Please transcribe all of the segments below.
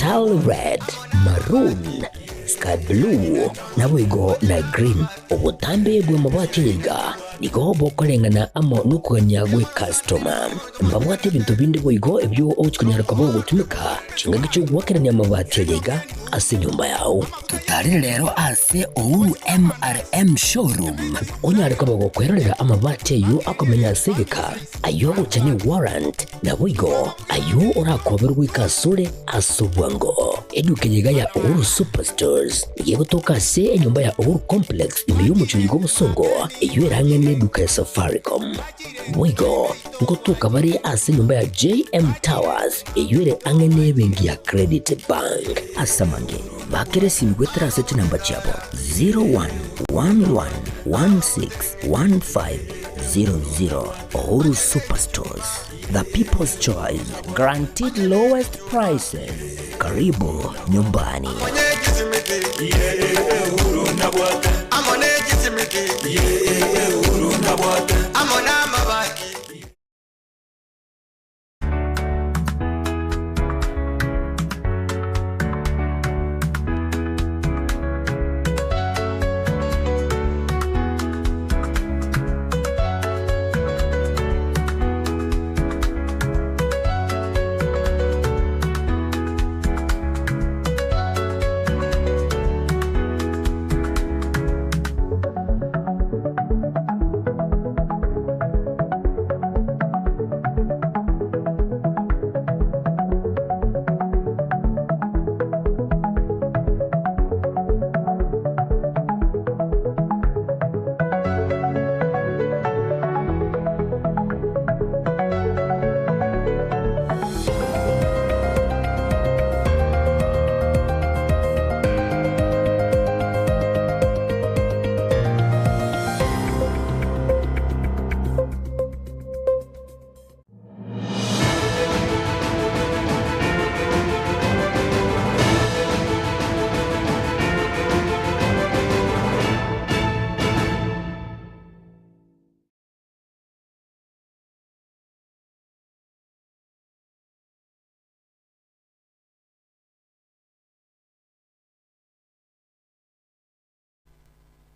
tile red, maroon, sky blue, na wigo na green. Obutambe gwe mabati liga nigo bokolengana amo nukuganya gwe customer. Mbabwate bintu bindi wigo ebyo ochikunyara kabo gutumika chinga gicho gwakeranya mabati liga ase nyumba yao. Tutari lero ase Ouru MRM showroom. Onyari kabo gukwerera amabati yu akomenya segeka ayo guchanye warrant na wigo ayo orakoberwa ikasure asubwango. Edukenyega ya Ouru Superstores yego toka se enyumba ya Ouru Complex imiyo muchuligo busongo iyo erangene duka ya Safaricom. Wigo ngotoka bari ase nyumba ya JM Towers iyo ere angene bengi ya Credit Bank. Asamange bakere simgwetra sechi namba chabo 0111161500. Ouru Superstores, the people's choice, guaranteed lowest prices. Karibu nyumbani.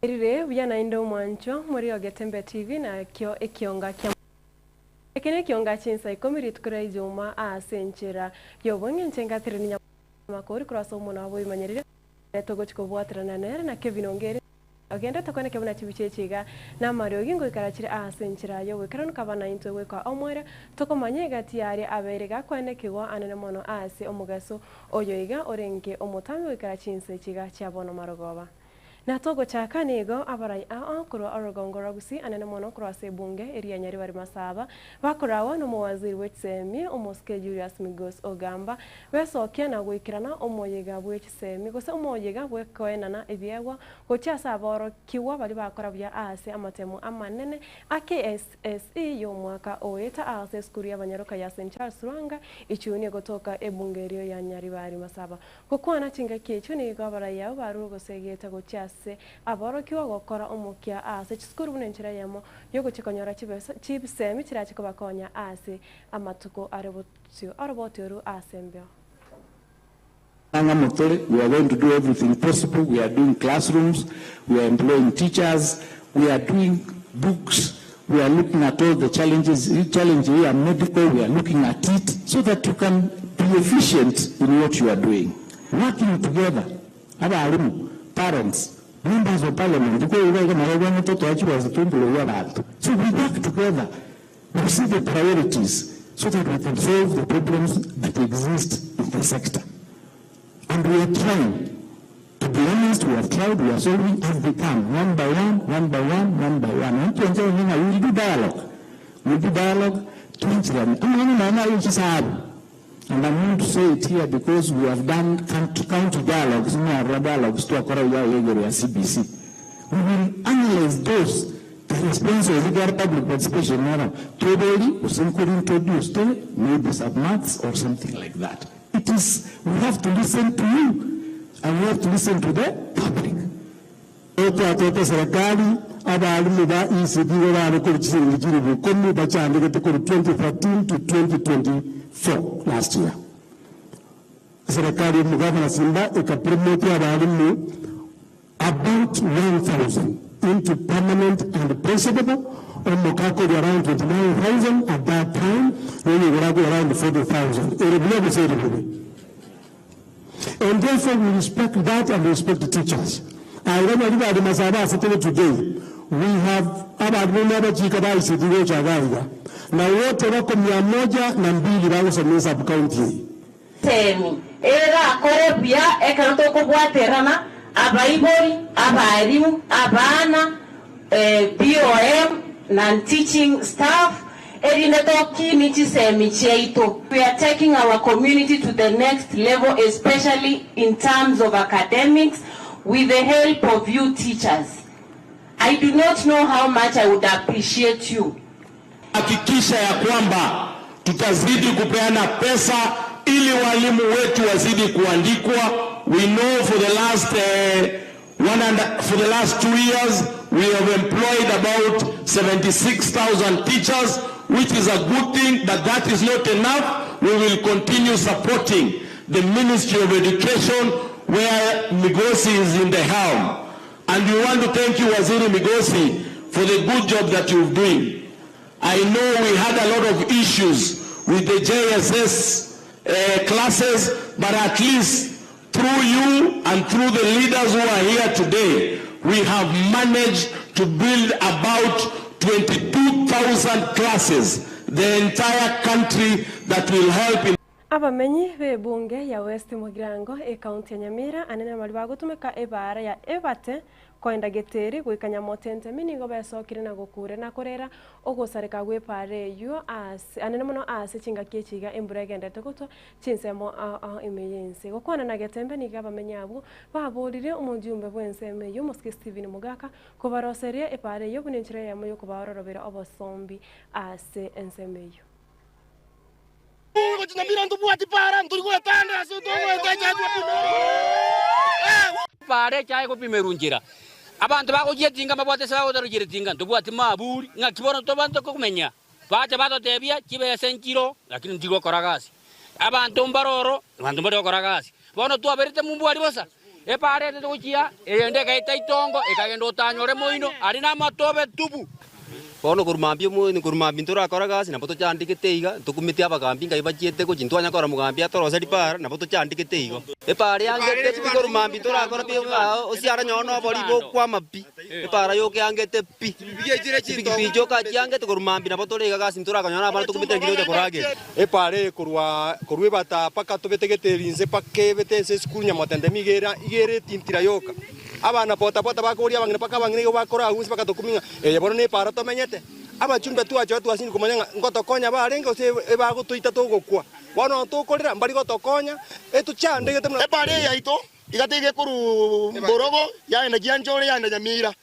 Irire vijana indo mwancho muri Getembe TV na kyo Ekeonga kya ekene Ekeonga Chinsa Ikomi ritukura ijuma asenchera yobonye nchenga tirani Nyaboga cross omona abo imanyerire togo chikobwatrana na Kevin Ongere agenda takone kebuna chibichechiga na Mario gingo ikarachire asenchera yo wekarano kabana into we kwa omwera tokomanye gati yari aberega kwene kiwa anene mono ase omugaso oyoiga orenge omutami ikarachinse chiga chabono marogoba. Na togo chaka nego abarai kuro orogongora gusi anene mono kuro ase bunge eria nyari bari masaba bakorawa no muwaziri w'ekisemi omoske Julius Migos Ogamba besokia na gwikirana omoyega bw'ekisemi gose omoyega bwekoenana ebyegwa gochasa aboro kiwa bari bakora bya ase amatemu amanene AKSSE yo mwaka oeta ase skuru y'abanyaroka ya St Charles Rwanga ichuni gotoka ebungerio ya nyari bari masaba kokwana chinga kecho ni gabara yabo barugo segeta gochasa aboro kiwa gokora omukia ase chiskuru bunenchera yamo yogo chikonyora chibisemi chirachiko bakonya ase amatuko arobotyo asembyo. We are going to do everything possible. We are doing classrooms, we are employing teachers, we are doing books, we are looking at all the challenges. Each challenge here medical, we are looking at it so that you can be efficient in what you are doing. Working together, parents, members of parliament, so we work together, we see the priorities so that we can solve the problems that exist in the sector. And we are trying. To be honest, we have tried, we are solving as we can, one by one, one by one, one by one. And we will do dialogue. We will do dialogue to each them. And I'm going to say it here because we have done county dialogues, dialogues to CBC. We will analyze those, the response of the public participation now. Probably, we could introduce maybe some maths or something like that. It is, we have to listen to you, and we have to listen to the public. 2013 to 2024 last year. serikali mgavana Simba ikapromote abalimu about 1,000 into permanent and principal, or Mokako around 29,000 at that time, when we were around 40,000. And therefore we respect that and respect the teachers. I remember at the Masaba today, we have about never chikadai sitigo chagaiga. Na wote wako 102 wako sa sub county. Temi, era korebia ekanto kubwaterana abaibori, abarimu, abana, BOM, non-teaching staff. We are taking our community to the next level, especially in terms of academics, with the help of you teachers. I do not know how much I would appreciate you. Hakikisha ya kwamba tutazidi kupeana pesa ili walimu wetu wazidi kuandikwa. We know for the last 2 years we have employed about 76,000 teachers, which is a good thing, but that is not enough. We will continue supporting the Ministry of Education where Migosi is in the helm. And we want to thank you, Waziri Migosi, for the good job that you're doing. I know we had a lot of issues with the JSS classes, but at least through you and through the leaders who are here today, we have managed to build about 22,000 classes, the entire country, that will help in abamenyi be bunge ya West Mugirango county ya Nyamira anene mali bagutumika ebara ya ebate koenda geteri gwikanya motente minigo besokire na gukure na kurera ogosareka gwe pare yo as anene muno as chinga kichiga emburagende tegoto chinsemo emergency gokwana na Getembe ni gabamenya abo babolire umujumbe bwenseme yo Muski Steven Mugaka ko baroserie epare yo buninchire ya moyo ko barorobera obosombi as ensemeyo pare chai ko pimerunjira abantu bakujetinga mabwate sawo darujiretinga ndubwati maburi ngakibona to bantu ko kumenya bacha bato tebia kibe senkiro lakini ndigo koragasi abantu mbaroro abantu mbaro koragasi bono tu aberite mumbwari bosa e pare te kuchia ende kaita itongo ekagenda otanyore moino ari na matobe tubu bono kurumambia mu ni kurumambia ntura koragasi na boto chandikete iga tukumite abagambi ngai bachiete ko chintwanya kora mugambi atorosa dipara na boto chandikete iga e pare angete kurumambia ntura kora bi osiara nyono bori bo kwa mapi e para yo ke angete pi bi joka chiangete kurumambia na boto lega gasi ntura kanyona bana tukumite kilo cha korage e pare kurwe bata paka tobetegete rinze pakebete se skulu nya motende migera igere tintira yoka abana pota bakoria bangene paka bangene bakora agusi paka tokuminga bono ne para to menyete abachumbe tu acho tu asini kumanya ngotokonya barenga ose bagutuita tugukwa bono tukorera mbari gotokonya etuchande gete pare yaito igatege kuru mborogo yaenda gianjore yaenda Nyamira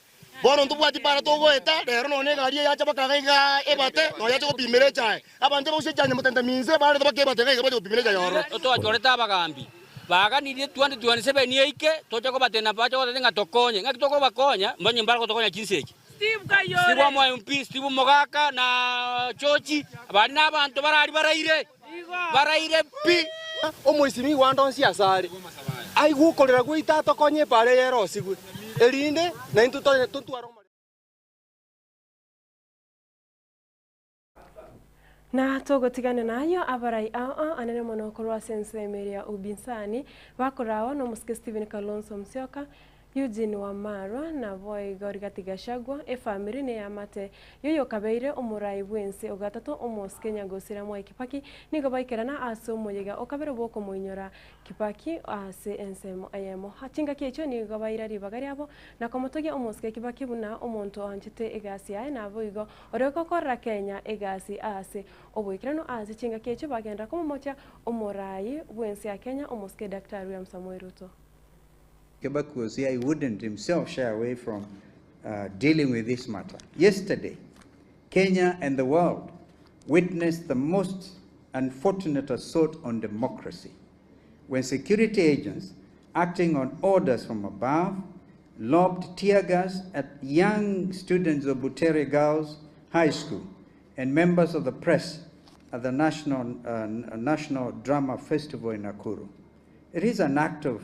bono ntubwati para togoeta rero none gari yacha bakagaiga ebate no yacha kopimere chae abantu bose chanye mutende minze bare bakebate gaiga bado kopimere chae yoro to achoreta abagambi baga ni 2027 ni ike tocha ko batena pacha ko tenga tokonye ngakitoko bakonya mbonye mbara tokonya Chinsa Steve Kayore Steve wa MP Steve Mugaka na Chochi abari nabantu baraire pi omuisimi wandonsi asari ai gukorera gwita tokonye pare yero sigwe elinde na intutwaro na togotigana nayo abarai anene mono korwa sense meria ubinsani bakorawa no Muski Steven Kalonzo Musyoka Eugene Wamarwa na boy Gorigatiga Shagwa family ne yamate yoyo kabeire umurai bwense ogatatu Muski Nyagosira mwa Kipaki nigo baikerana aso moyega okabere boko moinyora Kipaki ase ensemo ayemo hatinga kecho nigo baira ribagari abo na komotoge Muski Kipaki buna omonto anchite egasi aye na boigo oreko korra Kenya egasi ase oboikrano ase chinga kecho bagenda komomocha umurai bwense ya Kenya Muski Dr. William Samoei Ruto. Kibaki was here, he wouldn't himself shy away from dealing with this matter. Yesterday, Kenya and the world witnessed the most unfortunate assault on democracy when security agents, acting on orders from above, lobbed tear gas at young students of Butere Girls High School and members of the press at the National Drama Festival in Nakuru. It is an act of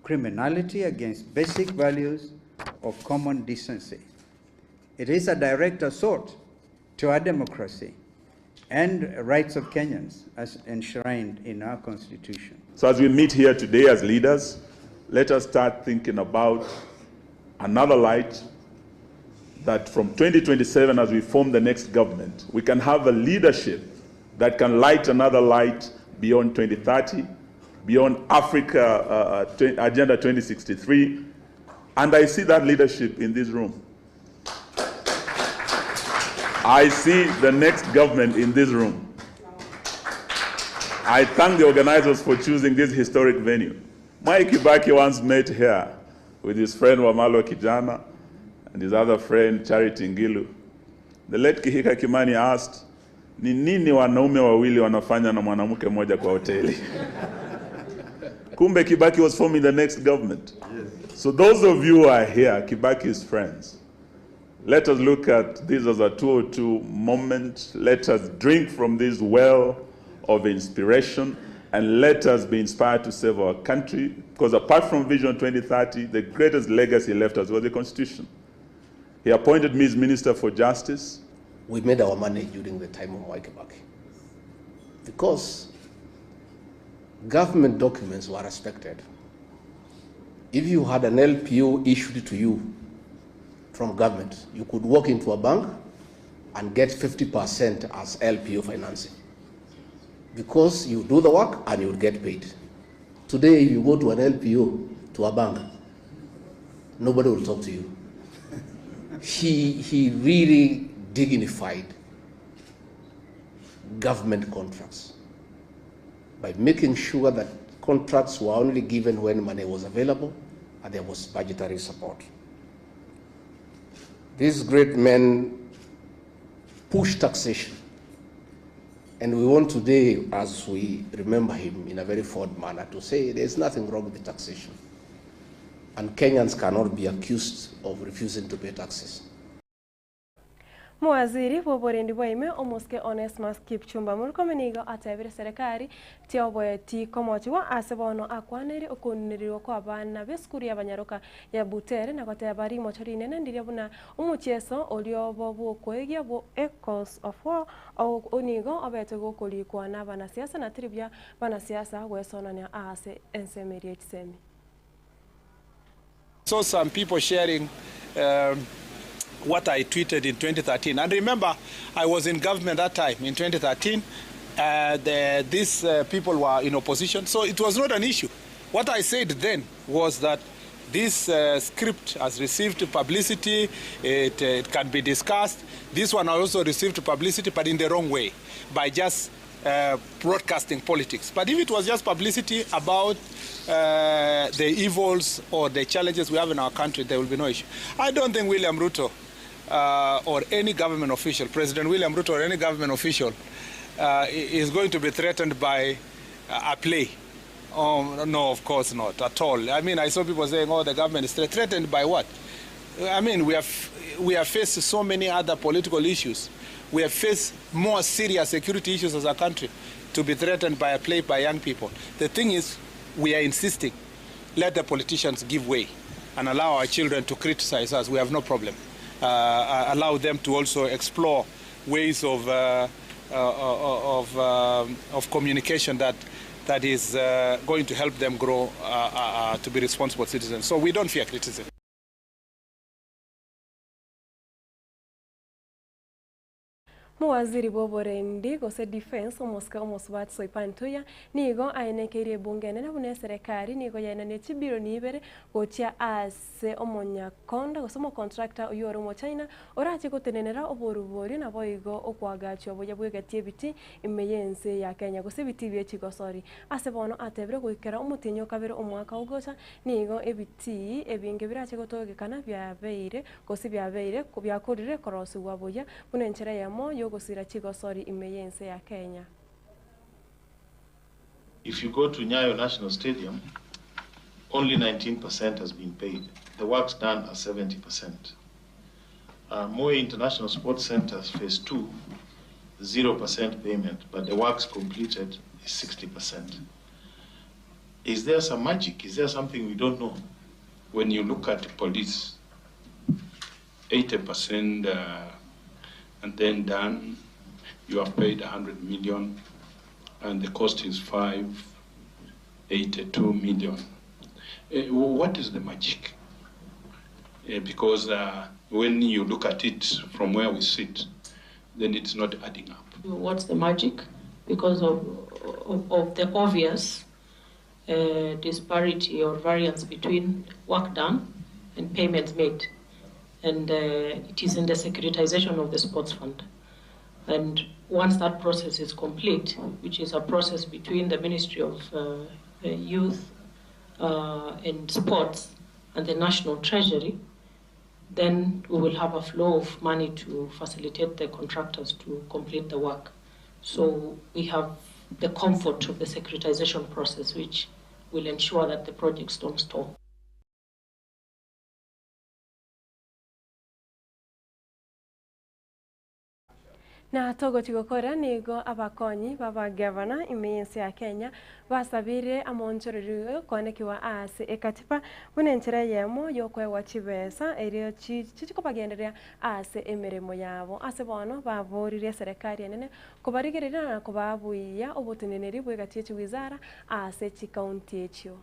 criminality against basic values of common decency. It is a direct assault to our democracy and rights of Kenyans as enshrined in our Constitution. So as we meet here today as leaders, let us start thinking about another light, that from 2027, as we form the next government, we can have a leadership that can light another light beyond 2030, beyond Africa Agenda 2063, and I see that leadership in this room. I see the next government in this room. I thank the organizers for choosing this historic venue. Mike Kibaki once met here with his friend Wamalo Kijana and his other friend Charity Ngilu. The late Kihika Kimani asked, ni nini wanaume wawili wanafanya na mwanamke mmoja kwa hoteli? Kumbe Kibaki was forming the next government. Yes. So those of you who are here, Kibaki's friends, let us look at this as a 202 moment. Let us drink from this well of inspiration, and let us be inspired to save our country, because apart from Vision 2030, the greatest legacy left us was the Constitution. He appointed me as Minister for Justice. We made our money during the time of Mwai Kibaki, because government documents were respected. If you had an LPO issued to you from government, you could walk into a bank and get 50% as LPO financing, because you do the work and you would get paid. Today, if you go to an LPO, to a bank, nobody will talk to you. He really dignified government contracts by making sure that contracts were only given when money was available and there was budgetary support. These great men pushed taxation, and we want today, as we remember him in a very fond manner, to say there's nothing wrong with taxation, and Kenyans cannot be accused of refusing to pay taxes. Mwaziri boborendi boime omuske Onesmus Kipchumba mulkomenigo atebire serikali tioboeti komochiwa asebono akwaneri okuniriwo kwa bana beskuri abanyaroka ya Butere na kotebari mochorine nendiria buna umucheso oliobo bukwegia bo echoes of war au onigo obete gokolikwa na bana siasa na tribia bana siasa wesonania ase ensemerie tsemi. So some people sharing what I tweeted in 2013. And remember, I was in government that time, in 2013. These people were in opposition, so it was not an issue. What I said then was that this script has received publicity, it can be discussed. This one also received publicity, but in the wrong way, by just broadcasting politics. But if it was just publicity about the evils or the challenges we have in our country, there will be no issue. I don't think William Ruto or any government official, President William Ruto or any government official is going to be threatened by a play. No, of course not, at all. I mean, I saw people saying, oh, the government is threatened by what? I mean, we have faced so many other political issues. We have faced more serious security issues as a country to be threatened by a play by young people. The thing is, we are insisting, let the politicians give way and allow our children to criticize us. We have no problem. Allow them to also explore ways of communication that is going to help them grow to be responsible citizens. So we don't fear criticism. Mwaziri boborendi gose defense omuska omusbat soipantoya nigo ainekere bungene na bune serikali nigo yanane chibiro nibere gocha ase omonya konda gosomo contractor uyoro mo China orache gotenenera oborubori na boigo okwagacho boya bwegatie biti imeyense ya Kenya gose biti bye chigosori ase bono atebre goikera omutinyo kabere omwaka ugocha nigo ebiti ebinge birache gotogekana byabeire gose byabeire kubyakorire korosi waboya bune nchera yamo gosira chigosori imeyense ya Kenya. If you go to Nyayo National Stadium, only 19% has been paid. The work's done are 70%. Moi International Sports Centers Phase 2, 0% payment, but the works completed is 60%. Is there some magic? Is there something we don't know? When you look at the police, 80% and then done, you have paid 100 million and the cost is 582 million. What is the magic? Because when you look at it from where we sit, then it's not adding up. What's the magic? Because of the obvious disparity or variance between work done and payments made. And it is in the securitization of the sports fund. And once that process is complete, which is a process between the Ministry of Youth and Sports and the National Treasury, then we will have a flow of money to facilitate the contractors to complete the work. So we have the comfort of the securitization process, which will ensure that the projects don't stall. Na togo tigokora nigo abakonyi baba governor imensi ya Kenya basabire amonchorero konekiwa ase ekatipa bunenchera yemo yokwewa chibesa erio chichiko bagenderea ase emeremo yabo ase bono baborire serikali enene kubarigerera na kubabuya obuteneneri bwegatie chiwizara ase chikaunti echo.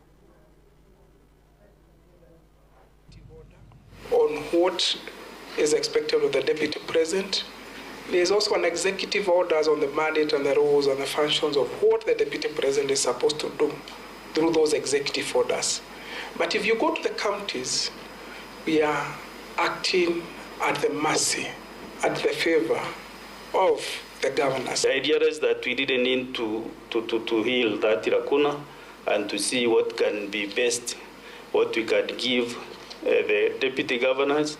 On what is expected of the Deputy President. There is also an executive orders on the mandate and the rules and the functions of what the Deputy President is supposed to do through those executive orders. But if you go to the counties, we are acting at the mercy, at the favor of the governors. The idea is that we didn't need to heal that lacuna and to see what can be best, what we can give the deputy governors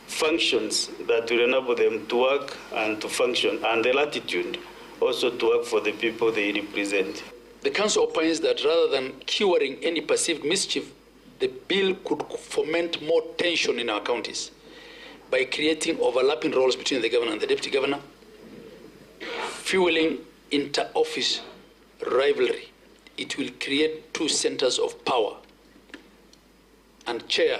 functions that will enable them to work and to function, and the latitude also to work for the people they represent. The Council opines that rather than curing any perceived mischief, the bill could foment more tension in our counties by creating overlapping roles between the governor and the deputy governor, fueling inter-office rivalry. It will create two centers of power. And Chair,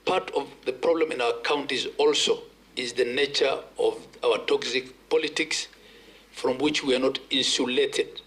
part of the problem in our counties also is the nature of our toxic politics from which we are not insulated.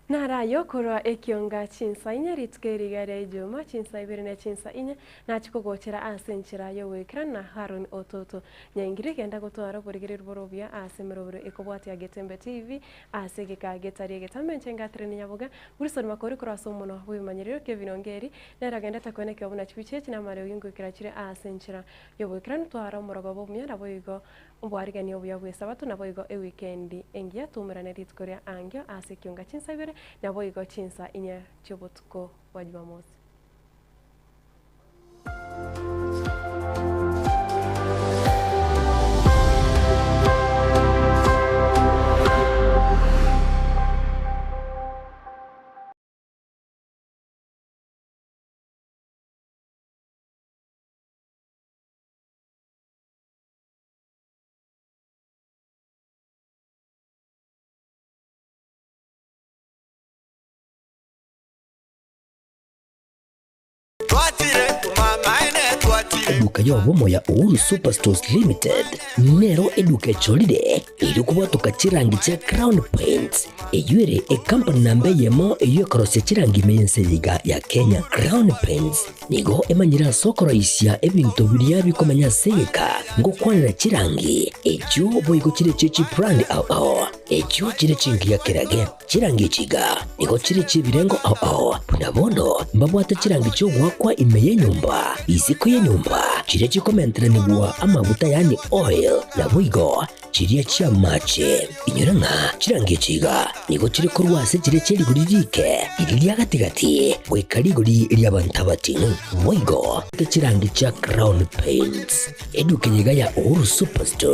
Narayo kurwa Ekeonga Chinsa inya ritkerigare juma Chinsa ibirine Chinsa inya nachikogochera asenchira yo wekra na Haron Ototo nyangire kenda gutwara burigirira borobia asemerobro ekobwati ya Getembe TV asegeka getari Getembe nchenga Nyaboga urison makori kuraso muno bwimanyiriro Kevinongeri naragenda takoneke obuna chipiche kinamare yingukira chire asenchira yo wekra ntwara morogo bomya naboyigo ubwarigani obuya bwesabatu naboyigo e weekend engia tumerane ritkoria angyo Ekeonga Chinsa ibere Nyaboga Chinsa inya chobotko wa Jumamosi. Eduka yobomo ya Uhuru Superstores Limited nero eduka cholide irikuwa tukachirangi cha Crown Paints eyure company nambe yemo eyokorose chirangi meyenseyiga ya Kenya. Crown Paints nigo emanyira sokoro isya ebintu biria bikomanya seyeka ngokwanira chirangi echo boyigo chire chechi brand ao echo chire chingi ya kirage chirangi chiga nigo chire chibirengo ao nabono mbabwata chirangi cyo gwakwa imeye nyumba isiko ye nyumba chire chikomentre nigwa amavuta yani oil na boyigo chiriya chia mache inyuranga chirangi chiga nigo chire korwase chire chiri guririke iriya gatigati wekariguri iri abantabatinu boyigo chirangi cha Crown Paints edukenyega ya Uhuru Superstore.